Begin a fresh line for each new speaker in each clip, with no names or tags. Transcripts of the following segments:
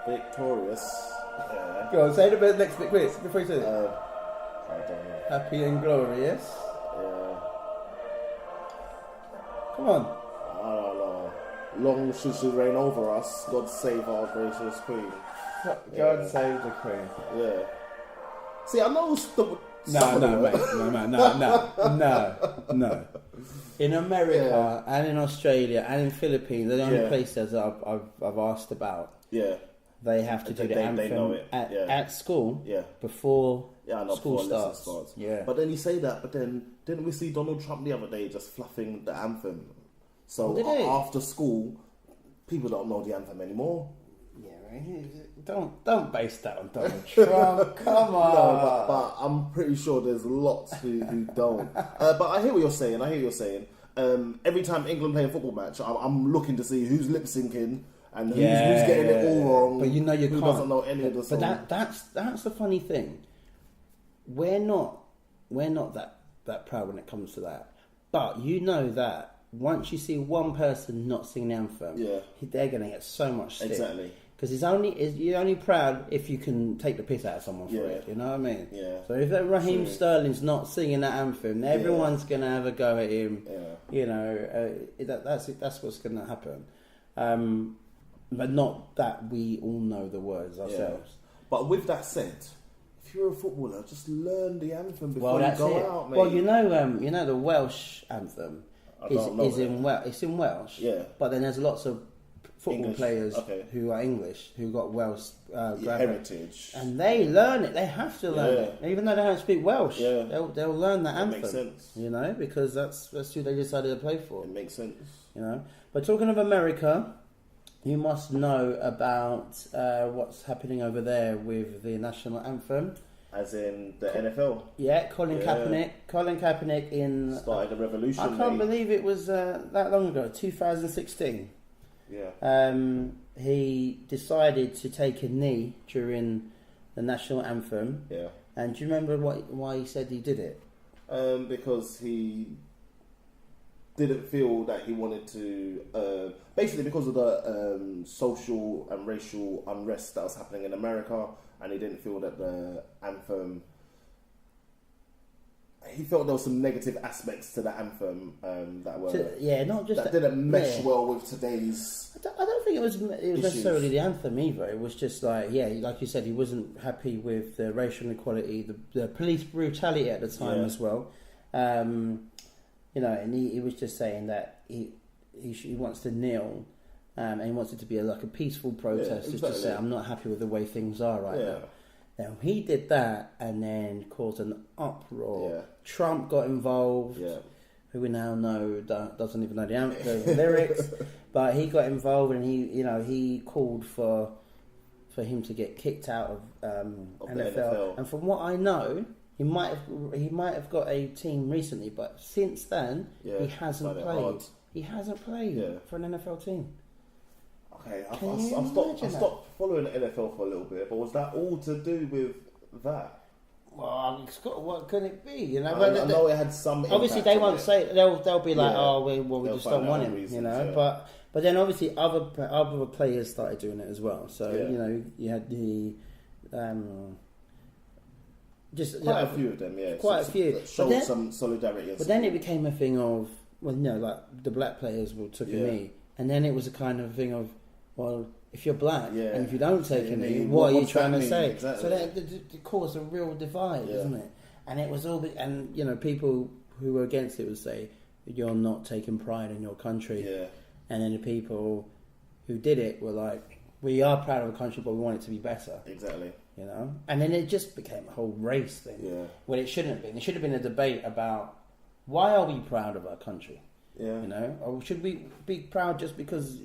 Victorious. Yeah.
Go on, say the next bit quick before you say it.
I don't know.
Happy and glorious.
Yeah.
Come on.
I don't know. Long should she reign over us. God save our gracious Queen.
God save the Queen.
Yeah. See, I know
No. In America and in Australia and in Philippines, the only places I've asked about.
Yeah.
They have to do the anthem at school before school starts. Yeah.
But then you say that, but then didn't we see Donald Trump the other day just fluffing the anthem? So after school, people don't know the anthem anymore.
Yeah, right. Don't base that on Donald Trump. Come on.
No, but I'm pretty sure there's lots who don't. But I hear what you're saying. Every time England play a football match, I'm looking to see who's lip syncing. And who's getting it all wrong?
But you know you
who
can't.
Doesn't know any of the songs.
But that's the funny thing. We're not that proud when it comes to that. But you know that once you see one person not singing the anthem, they're going to get so much stick.
Exactly.
Because you're only proud if you can take the piss out of someone for it. You know what I mean?
Yeah.
So if Raheem Sterling's not singing that anthem, everyone's going to have a go at him. Yeah. You know, that's what's going to happen. But not that we all know the words ourselves.
Yeah. But with that said, if you're a footballer, just learn the anthem before you go out, mate.
Well, you know the Welsh anthem is in Welsh.
Yeah.
But then there's lots of football players who are English who got Welsh
heritage,
and they learn it. They have to learn it, even though they don't speak Welsh.
Yeah.
They'll learn that anthem.
Makes sense.
You know, because that's who they decided to play for.
It makes sense.
You know, but talking of America. You must know about what's happening over there with the national anthem.
As in the NFL?
Yeah, Colin Kaepernick. Colin Kaepernick
started a revolution.
I can't believe it was that long ago, 2016.
Yeah.
He decided to take a knee during the national anthem.
Yeah.
And do you remember why he said he did it?
Because he didn't feel that he wanted to, basically because of the social and racial unrest that was happening in America, and he didn't feel that the anthem, he felt there were some negative aspects to the anthem that were that didn't mesh well with today's.
I don't think it was necessarily the anthem either. It was just like like you said, he wasn't happy with the racial inequality, the police brutality at the time as well. You know, and he was just saying that he wants to kneel, and he wants it to be a peaceful protest, just to say I'm not happy with the way things are right now. Now he did that, and then caused an uproar. Yeah. Trump got involved, who we now know doesn't even know the lyrics, but he got involved, and he called for him to get kicked out of NFL. And from what I know. He might have got a team recently, but since then he hasn't played. Hard. He hasn't played for an NFL team.
Okay, I stopped following the NFL for a little bit, but was that all to do with that?
Well, what can it be? You know,
I know it had some.
Obviously, they won't say. They'll be like, we just don't want him.
Reasons,
you know, but then obviously other players started doing it as well. So you know, you had the. Just
quite a few of them,
quite a few.
That showed some solidarity.
But then it became a thing of, the black players took a knee, and then it was a kind of thing of, well, if you're black and if you don't take a knee, what are you trying to say? Exactly. So that it caused a real divide, isn't it? And it was all, and people who were against it would say, you're not taking pride in your country. Yeah. And then the people who did it were like, we are proud of the country, but we want it to be better.
Exactly.
You know, and then it just became a whole race thing. Yeah. When it shouldn't have been. It should have been a debate about why are we proud of our country? Yeah. You know, or should we be proud just because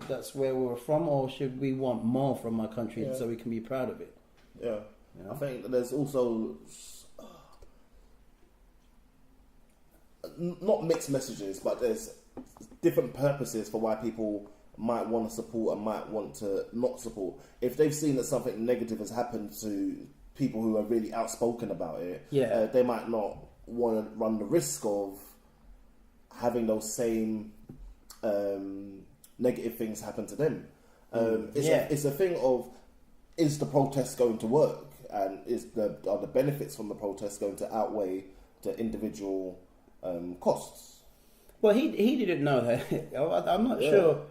that's where we're from, or should we want more from our country so we can be proud of it?
Yeah. You know? I think there's also not mixed messages, but there's different purposes for why people might want to support and might want to not support. If they've seen that something negative has happened to people who are really outspoken about it, they might not want to run the risk of having those same negative things happen to them. It's a thing of is the protest going to work, and are the benefits from the protest going to outweigh the individual costs?
Well, he didn't know that. I'm not sure.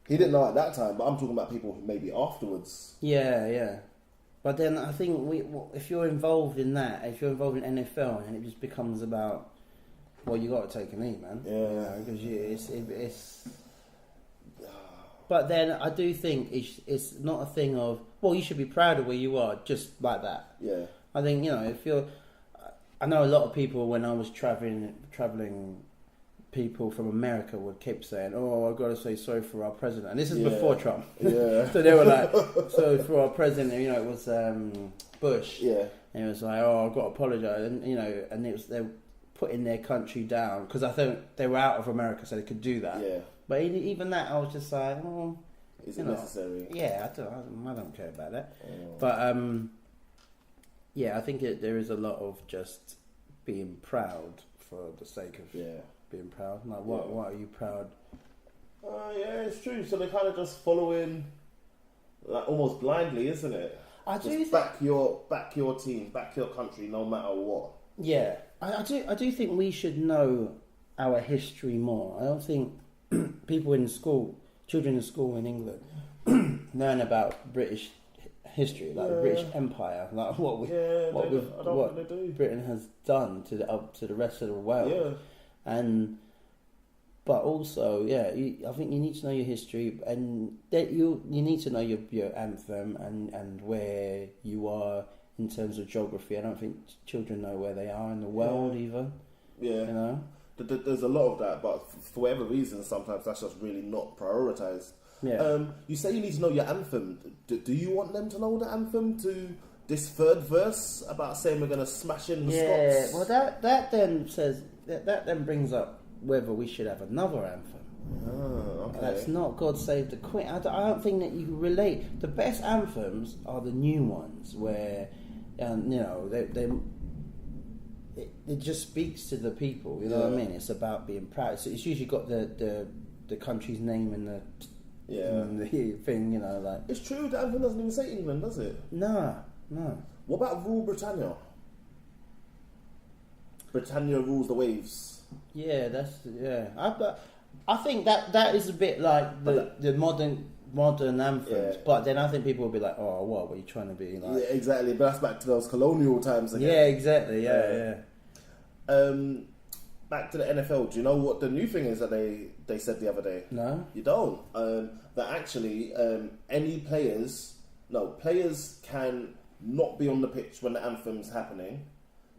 He didn't know at that time, but I'm talking about people who maybe afterwards.
Yeah. But then I think if you're involved in that, if you're involved in NFL, and it just becomes about, well, you got to take a knee, man.
Yeah.
Because it's. But then I do think it's not a thing of, well, you should be proud of where you are, just like that.
Yeah.
I think, if you're... I know a lot of people, when I was travelling, people from America would keep saying, oh, I've got to say sorry for our president. And this is before Trump.
Yeah.
So they were like, sorry for our president. It was Bush.
Yeah.
And it was like, oh, I've got to apologise. And, and it was they're putting their country down. Because I think they were out of America, so they could do that.
Yeah.
But even that, I was just like, oh...
Is it necessary?
Yeah, I don't care about that. Oh. But, yeah, I think there is a lot of just being proud for the sake of being proud. Like, what are you proud?
Yeah, it's true. So they're kind of just following, like, almost blindly, isn't it? Back your team, back your country, no matter what. Yeah,
I do think we should know our history more. I don't think people in school, children in school in England, learn about British history, like the British Empire, like what Britain has done to the rest of the world. Yeah. But also, I think you need to know your history, and that you need to know your anthem and where you are in terms of geography. I don't think children know where they are in the world either. Yeah.
There's a lot of that, but for whatever reason, sometimes that's just really not prioritised. Yeah. You say you need to know your anthem. Do you want them to know the anthem to this third verse about saying we're going to smash in the Scots?
Yeah, well, that then says that then brings up whether we should have another anthem.
Oh, okay.
That's not God Save the Queen. I don't think that you can relate. The best anthems are the new ones where, it just speaks to the people. You know what I mean? It's about being proud. So it's usually got the country's name in the thing. Like
it's true. The anthem doesn't even say England, does it?
No.
What about Rule Britannia? Britannia rules the waves.
Yeah, I think that is a bit like the modern anthems, but then I think people will be like, oh, what were you trying to be like?
Yeah, exactly. But that's back to those colonial times again.
Yeah, exactly. Yeah.
Back to the NFL. Do you know what the new thing is that they said the other day?
No,
you don't. That actually, players can not be on the pitch when the anthem's happening.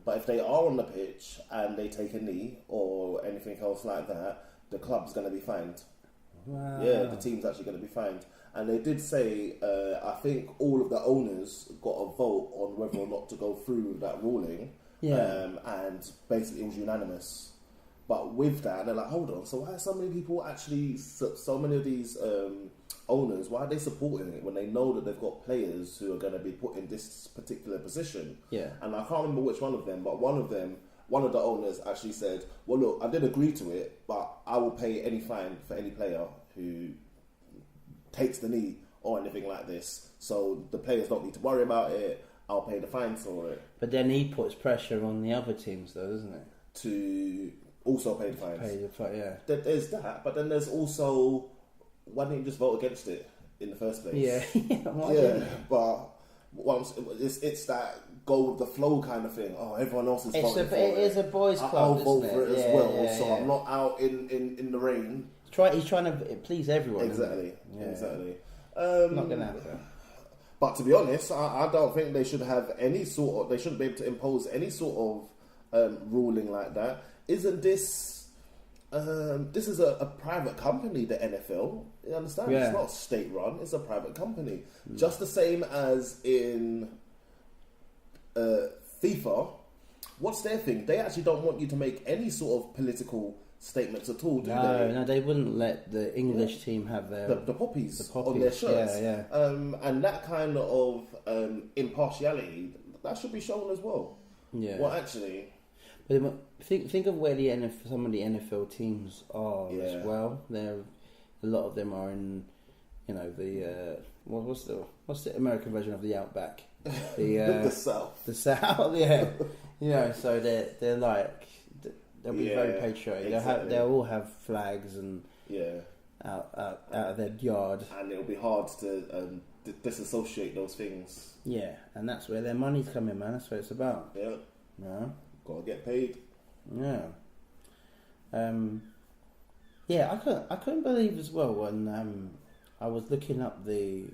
But if they are on the pitch and they take a knee or anything else like that, the club's going to be fined.
Wow.
Yeah, the team's actually going to be fined. And they did say, I think all of the owners got a vote on whether or not to go through with that ruling.
Yeah.
And basically it was unanimous. But with that, they're like, hold on, so why are so many people actually, so many of these owners, why are they supporting it when they know that they've got players who are going to be put in this particular position?
Yeah.
And I can't remember which one of them, but one of the owners actually said, well, look, I did agree to it, but I will pay any fine for any player who takes the knee or anything like this. So the players don't need to worry about it. I'll pay the fine for it.
But then he puts pressure on the other teams, though, doesn't it?
To also pay the fines.
Yeah.
There's that, but then there's also, why didn't you just vote against it in the first place?
Yeah.
But it's that go with the flow kind of thing. Oh, everyone else is voting for it.
It is a boys' club,
I'll vote for it as well, so
yeah.
I'm not out in the rain.
He's trying to please everyone.
Exactly.
Exactly.
Not
gonna happen.
But to be honest, I don't think they should have any sort of. They shouldn't be able to impose any sort of ruling like that. Isn't this? This is a private company, the NFL. You understand?
Yeah.
It's not state run. It's a private company. Just the same as in FIFA. What's their thing? They actually don't want you to make any sort of political statements at all, do they?
No, they wouldn't let the English team have their
the poppies on their shirts.
Yeah.
And that kind of impartiality, that should be shown as well.
Yeah.
Well, actually,
but think of where some of the NFL teams are as well. A lot of them are in you know, the what's the American version of the Outback?
The South.
The South, yeah. You know, so they're like they'll be very patriotic.
Exactly.
They'll all have flags and
Yeah.
out of their yard.
And it'll be hard to disassociate those things.
Yeah, and that's where their money's coming, man. That's what it's about.
Yeah.
Yeah.
Gotta get paid.
Yeah. Yeah, I couldn't believe as well when I was looking up the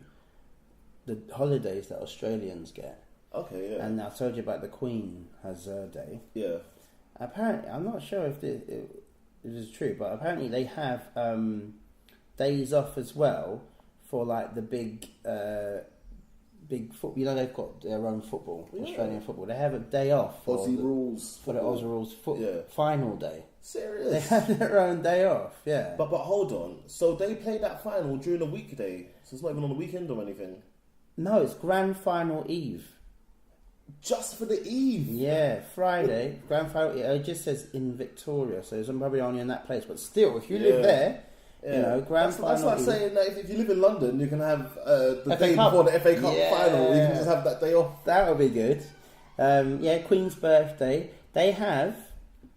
holidays that Australians get.
Okay, yeah.
And I told you about the Queen has a day.
Yeah.
Apparently, I'm not sure if it is true, but apparently they have days off as well for like the big football. You know, they've got their own football, Australian football. They have a day off for
Aussie rules
for the Aussie rules final day.
Serious?
They have their own day off. Yeah.
But hold on. So they play that final during a weekday. So it's not even on the weekend or anything.
No, it's grand final eve.
Just for the eve?
Yeah, Friday, grand final. It just says in Victoria, so it's probably only in that place. But still, if you live there, you know, grand final.
That's like saying that if you live in London, you can have the
FA
day
Cup.
before the FA Cup
Yeah.
final. You can just have that day off.
That would be good. Yeah, Queen's birthday. They have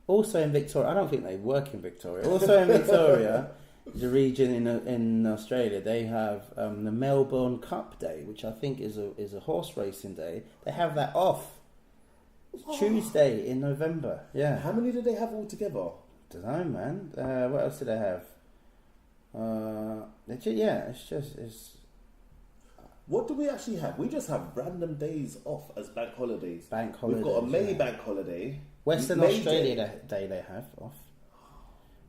also in Victoria. I don't think they work in Victoria. Also in Victoria, the region in Australia, they have the Melbourne Cup Day, which I think is a horse racing day. They have that off. It's Tuesday in November. Yeah.
How many did they have altogether?
Don't know, man. What else did they have? It's.
What do we actually have? We just have random days off as bank holidays.
Bank holidays.
We've got a May bank holiday.
Western
May
Australia Day they have off.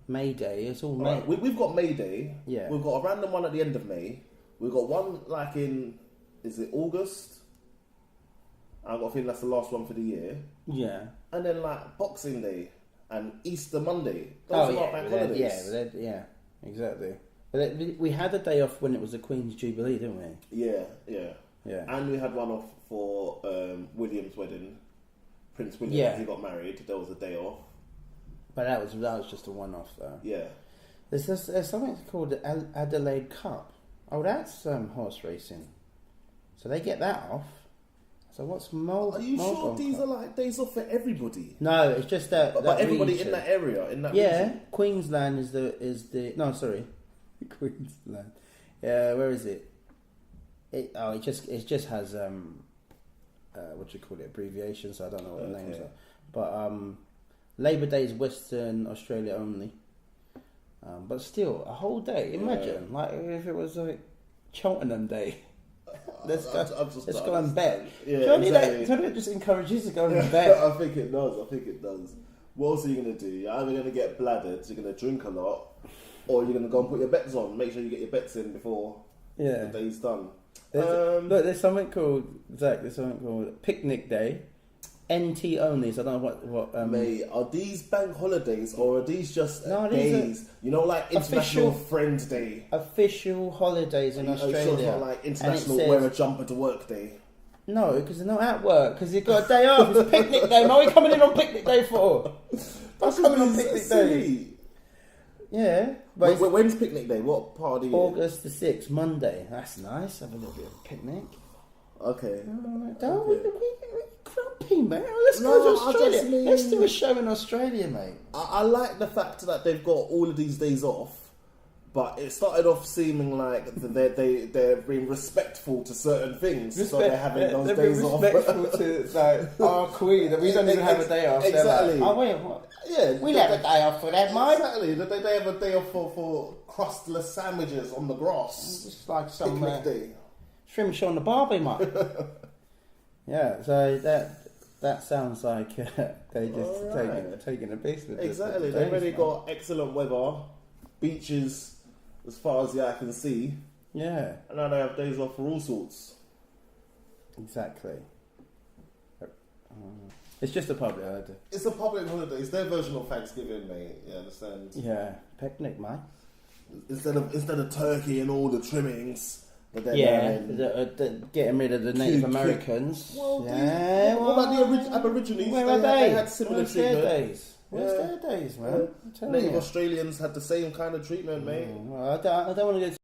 May Day, it's all May.
Right, we've got May Day.
Yeah.
We've got a random one at the end of May. We've got one like in, is it August? I've got a feeling that's the last one for the year.
Yeah.
And then like Boxing Day and Easter Monday. Those are our bank holidays.
Yeah, exactly. But we had a day off when it was the Queen's Jubilee, didn't we?
Yeah.
Yeah.
And we had one off for William's wedding. Prince William,
Yeah.
when he got married, there was a day off.
But that was just a one-off, though.
Yeah.
There's something called the Adelaide Cup. Oh, that's horse racing. So they get that off. So what's
Are you sure
Melbourne
these
Cup?
are like days off for everybody?
No, it's just that.
But everybody region. In that area, in that region.
Queensland is the no, sorry, Queensland. Yeah, where is it? It just has what do you call it, abbreviation, so I don't know what the names are. But Labour Day is Western Australia only. But still, a whole day. Imagine, like if it was like Cheltenham Day. Let's go and bet.
Yeah,
Surely
exactly.
that just encourages you to go and bet.
I think it does. What else are you going to do? You're either going to get bladdered, so you're going to drink a lot, or you're going to go and put your bets on. Make sure you get your bets in before the day's done.
Look, there's something called, Zach, Picnic Day. NT only, so I don't know what
Mate, are these bank holidays or are these just days? Like International
official
Friends Day.
Official holidays in Australia.
Sure it's not like International Wear a Jumper to Work Day.
No, because they're not at work, because you've got a day off. It's picnic day. What are we coming in on picnic day for?
That's
coming on picnic day. Yeah. But
when's picnic day? What part of the year?
August the 6th, Monday. That's nice. Have a little bit of a picnic.
Okay.
Grumpy, man. Let's go to Australia. Let's do a show in Australia, mate.
I like the fact that they've got all of these days off, but it started off seeming like they're being respectful to certain things, so they're having those days off.
Respectful to like our Queen, that we don't even have a day off.
Exactly.
Like, oh wait, what?
Yeah,
we'll have a day off for that, mate.
Exactly. They have a day off for crustless sandwiches on the grass.
It's like some
day.
shrimp on the barbie, mate. Yeah, so that sounds like they just taking a piss with
exactly. They've already got excellent weather, beaches as far as the eye can see.
Yeah,
and now they have days off for all sorts.
Exactly. It's just a public holiday.
It's a public holiday. It's their version of Thanksgiving, mate. You understand?
Yeah, picnic, mate.
Instead of turkey and all the trimmings.
Getting rid of the Native Americans.
What about the Aborigines?
Where are they?
They had similar treatment.
Where's their days, man?
Native Australians had the same kind of treatment, mate.
Well, I don't want to go